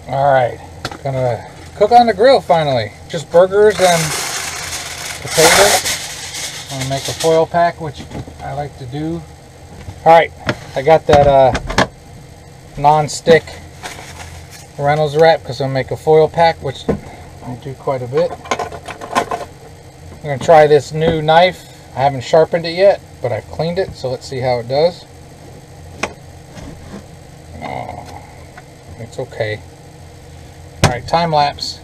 Alright, gonna cook on the grill finally. Just burgers and potatoes. I'm gonna make a foil pack, which I like to do. Alright, I got that non-stick Reynolds wrap because I'm gonna make a foil pack, which I do quite a bit. I'm gonna try this new knife. I haven't sharpened it yet, but I've cleaned it, so let's see how it does. Oh, it's okay. Alright, time lapse.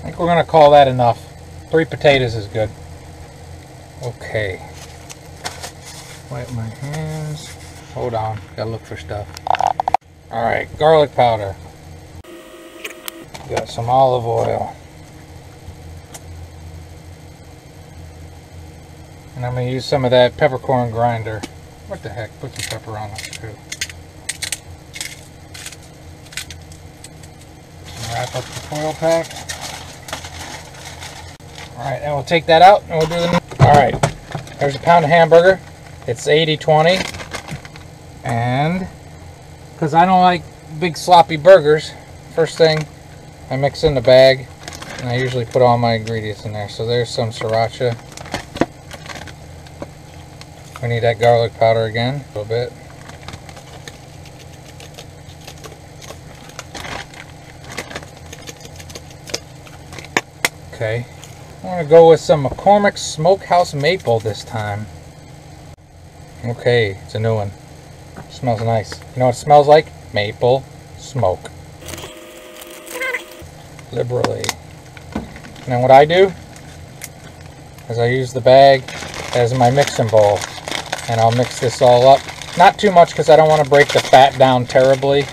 I think we're going to call that enough. 3 potatoes is good. Okay. Wipe my hands. Hold on. Gotta look for stuff. Alright, garlic powder. Got some olive oil. And I'm going to use some of that peppercorn grinder. What the heck? Put some pepper on it too. Wrap up the foil pack. Alright, and we'll take that out and we'll do the... Alright, there's a pound of hamburger. It's 80-20. And because I don't like big sloppy burgers, first thing I mix in the bag, and I usually put all my ingredients in there. So there's some sriracha. We need that garlic powder again, a little bit. Okay. I want to go with some McCormick's Smokehouse Maple this time. Okay, it's a new one. Smells nice. You know what it smells like? Maple smoke. Liberally. And then what I do is I use the bag as my mixing bowl. And I'll mix this all up. Not too much because I don't want to break the fat down terribly.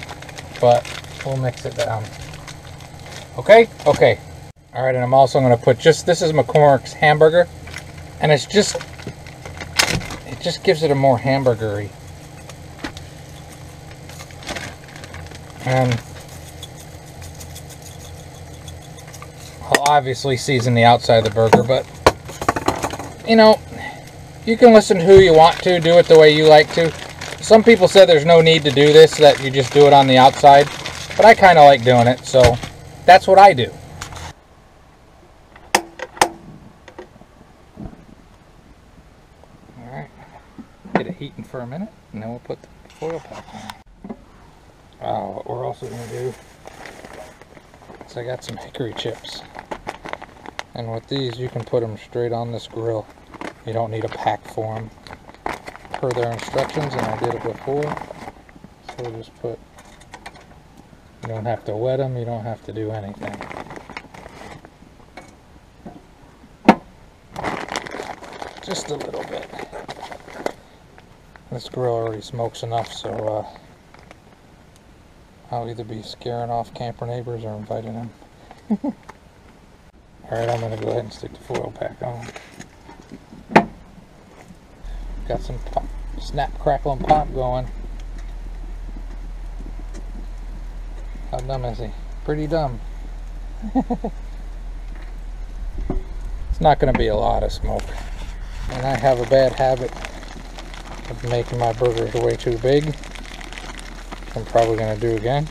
But we'll mix it down. Okay? Okay. Alright, and I'm also going to put this is McCormick's hamburger, and it just gives it a more hamburgery. And I'll obviously season the outside of the burger, but you know, you can listen to who you want to, do it the way you like to. Some people said there's no need to do this, that you just do it on the outside, but I kind of like doing it, so that's what I do. Get it heating for a minute, and then we'll put the foil pack on. What we're also going to do is I got some hickory chips. And with these, you can put them straight on this grill. You don't need a pack for them. Per their instructions, and I did it before. So we'll just put, you don't have to wet them, you don't have to do anything. Just a little bit. This grill already smokes enough, so I'll either be scaring off camper neighbors or inviting them. Alright, I'm going to go ahead and stick the foil pack on. Got some pop, snap, crackle, and pop going. How dumb is he? Pretty dumb. It's not going to be a lot of smoke. And I have a bad habit of making my burgers way too big. I'm probably going to do again.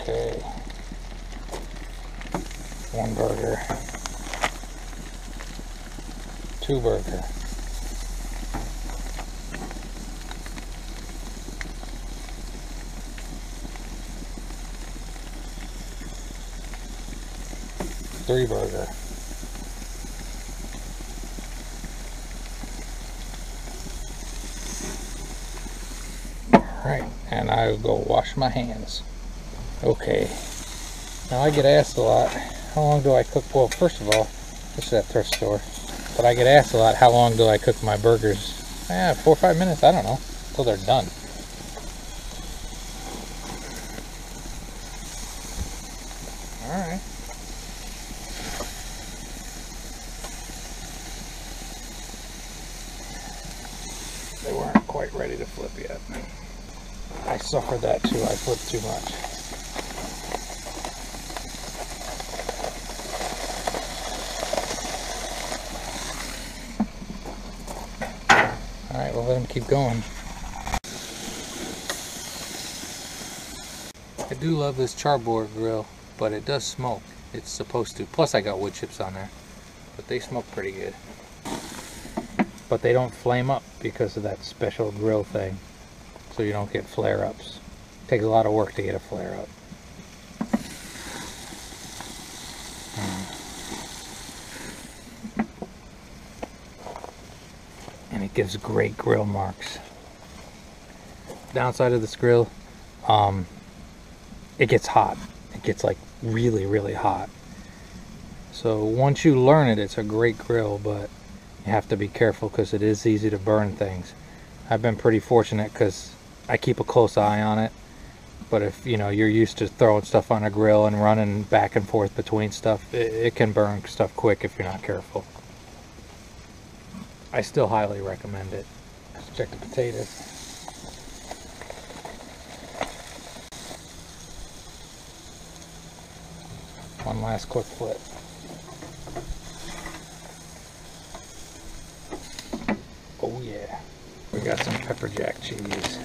Okay. 1 burger. 2 burger. 3 burger. Alright, and I'll go wash my hands. Okay. Now I get asked a lot, how long do I cook? Well, first of all, this is at thrift store. But I get asked a lot, how long do I cook my burgers? 4 or 5 minutes, I don't know, until they're done. Alright. They weren't quite ready to flip yet. I suffered that too. I flipped too much. Alright, we'll let them keep going. I do love this charbroil grill, but it does smoke. It's supposed to. Plus I got wood chips on there. But they smoke pretty good. But they don't flame up because of that special grill thing. So you don't get flare-ups. Takes a lot of work to get a flare-up. And it gives great grill marks. Downside of this grill, it gets hot. It gets like really, really hot. So once you learn it, it's a great grill, but you have to be careful because it is easy to burn things. I've been pretty fortunate because I keep a close eye on it. But if you know you're used to throwing stuff on a grill and running back and forth between stuff, it can burn stuff quick if you're not careful. I still highly recommend it. Let's check the potatoes. One last quick flip. Oh yeah, we got some pepper jack cheese.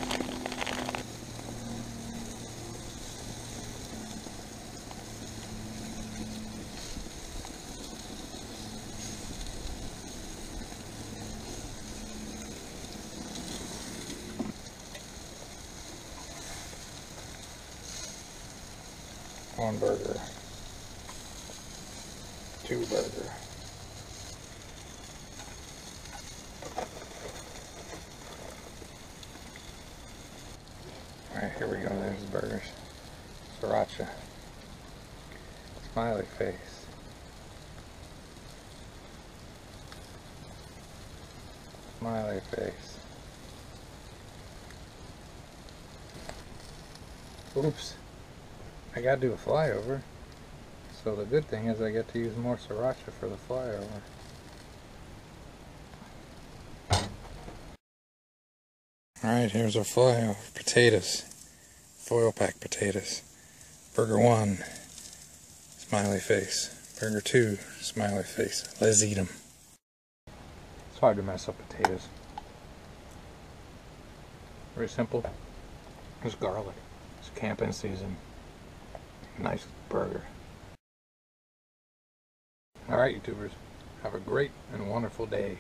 One burger. Two burger. Alright, here we go. There's the burgers. Sriracha. Smiley face. Smiley face. Oops. I gotta do a flyover. So the good thing is I get to use more sriracha for the flyover. Alright, here's our flyover. Potatoes. Foil pack potatoes. Burger 1. Smiley face. Burger 2. Smiley face. Let's eat them. It's hard to mess up potatoes. Very simple. There's garlic. It's camping season. Nice burger. Alright, YouTubers. Have a great and wonderful day.